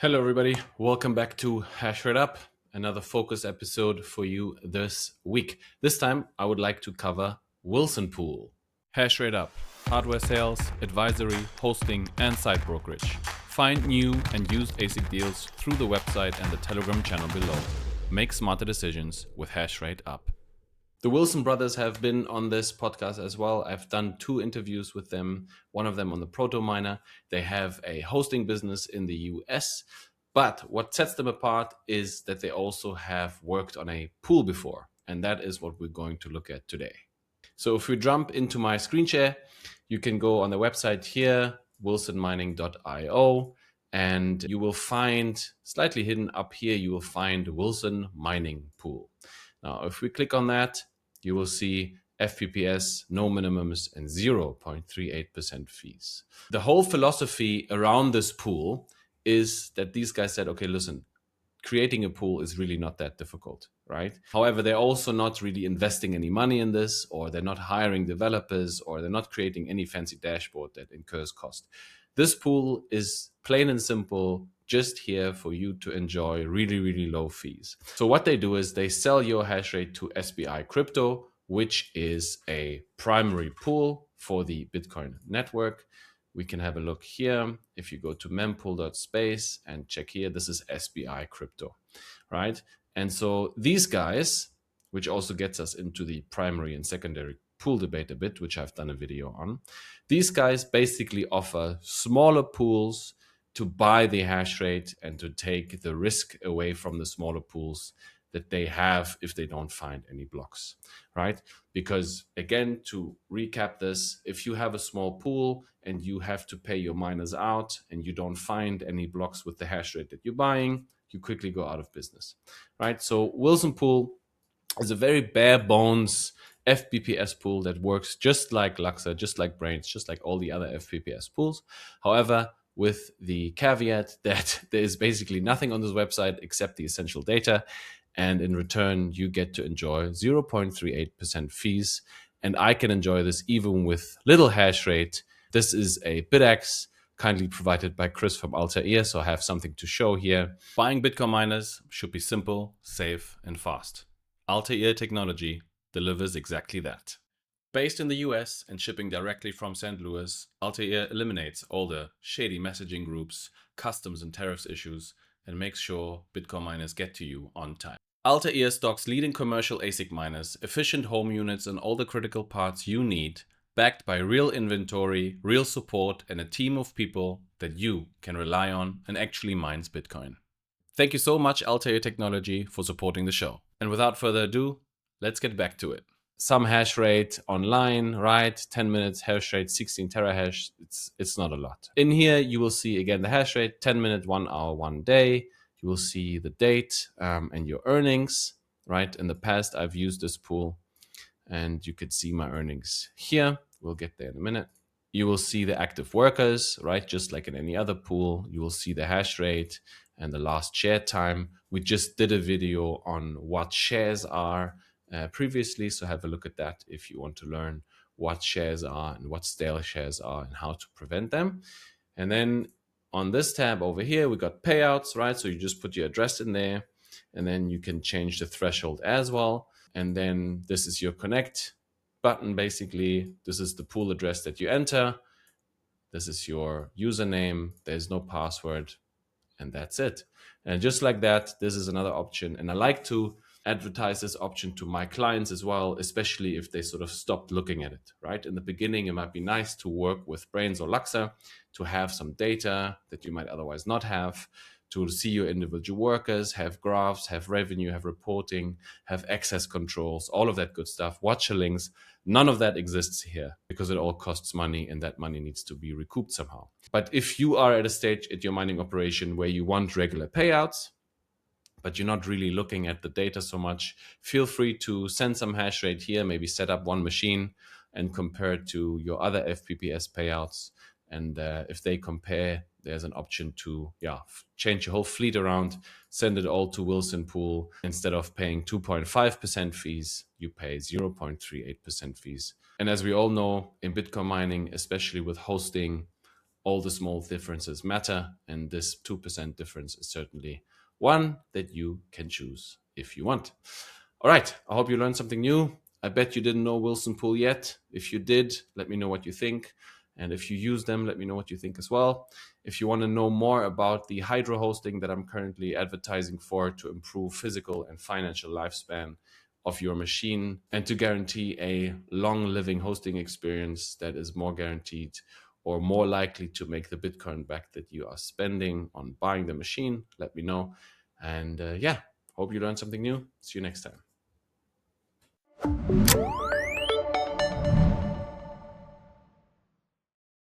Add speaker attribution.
Speaker 1: Hello, everybody. Welcome back to HashrateUp, another focus episode for you this week. This time, I would like to cover Wilson Pool. HashrateUp, hardware sales, advisory, hosting, and site brokerage. Find new and used ASIC deals through the website and the Telegram channel below. Make smarter decisions with HashrateUp. The Wilson brothers have been on this podcast as well. I've done 2 interviews with them, one of them on the Proto Miner. They have a hosting business in the US, but what sets them apart is that they also have worked on a pool before, and that is what we're going to look at today. So if we jump into my screen share, you can go on the website here, wilsonmining.io, and you will find, slightly hidden up here, you will find Wilson Mining Pool. Now, if we click on that, you will see FPPS, no minimums, and 0.38% fees. The whole philosophy around this pool is that these guys said, okay, listen, creating a pool is really not that difficult, right? However, they're also not really investing any money in this, or they're not hiring developers, or they're not creating any fancy dashboard that incurs cost. This pool is plain and simple, just here for you to enjoy really, really low fees. So what they do is they sell your hash rate to SBI Crypto, which is a primary pool for the Bitcoin network. We can have a look here. If you go to mempool.space and check here, this is SBI Crypto, right? And so these guys, which also gets us into the primary and secondary pool debate a bit, which I've done a video on. These guys basically offer smaller pools to buy the hash rate and to take the risk away from the smaller pools that they have if they don't find any blocks, right? Because again, to recap this, if you have a small pool and you have to pay your miners out and you don't find any blocks with the hash rate that you're buying, you quickly go out of business, right? So Wilson Pool is a very bare bones FPPS pool that works just like Luxor, just like Brains, just like all the other FPPS pools. However, with the caveat that there is basically nothing on this website except the essential data. And in return, you get to enjoy 0.38% fees. And I can enjoy this even with little hash rate. This is a BitX, kindly provided by Chris from Altair, so I have something to show here. Buying Bitcoin miners should be simple, safe, and fast. Altair technology delivers exactly that. Based in the US and shipping directly from St. Louis, Altair eliminates all the shady messaging groups, customs and tariffs issues, and makes sure Bitcoin miners get to you on time. Altair stocks leading commercial ASIC miners, efficient home units, and all the critical parts you need, backed by real inventory, real support, and a team of people that you can rely on and actually mines Bitcoin. Thank you so much, Altair Technology, for supporting the show. And without further ado, let's get back to it. Some hash rate online, right? 10 minutes hash rate, 16 terahash. It's not a lot. In here, you will see again the hash rate, 10 minutes, 1 hour, 1 day. You will see the date and your earnings, right? In the past, I've used this pool and you could see my earnings here. We'll get there in a minute. You will see the active workers, right? Just like in any other pool, you will see the hash rate and the last share time. We just did a video on what shares are previously, so have a look at that if you want to learn what shares are and what stale shares are and how to prevent them. And then on this tab over here, we got payouts, right? So you just put your address in there and then you can change the threshold as well. And then this is your connect button. Basically, this is the pool address that you enter. This is your username. There's no password and that's it. And just like that, this is another option. And I like to advertise this option to my clients as well, especially if they sort of stopped looking at it, right? In the beginning, it might be nice to work with Brains or Luxor to have some data that you might otherwise not have, to see your individual workers, have graphs, have revenue, have reporting, have access controls, all of that good stuff, watcher links. None of that exists here because it all costs money and that money needs to be recouped somehow. But if you are at a stage at your mining operation where you want regular payouts, but you're not really looking at the data so much, feel free to send some hash rate here, maybe set up one machine and compare it to your other FPPS payouts. And if they compare, there's an option to change your whole fleet around, send it all to Wilson Pool. Instead of paying 2.5% fees, you pay 0.38% fees. And as we all know, in Bitcoin mining, especially with hosting, all the small differences matter, and this 2% difference is certainly one that you can choose if you want. All right, I hope you learned something new. I bet you didn't know Wilson Pool yet. If you did, let me know what you think. And if you use them, let me know what you think as well. If you want to know more about the hydro hosting that I'm currently advertising for to improve physical and financial lifespan of your machine and to guarantee a long living hosting experience that is more guaranteed or more likely to make the Bitcoin back that you are spending on buying the machine, let me know. And hope you learned something new. See you next time.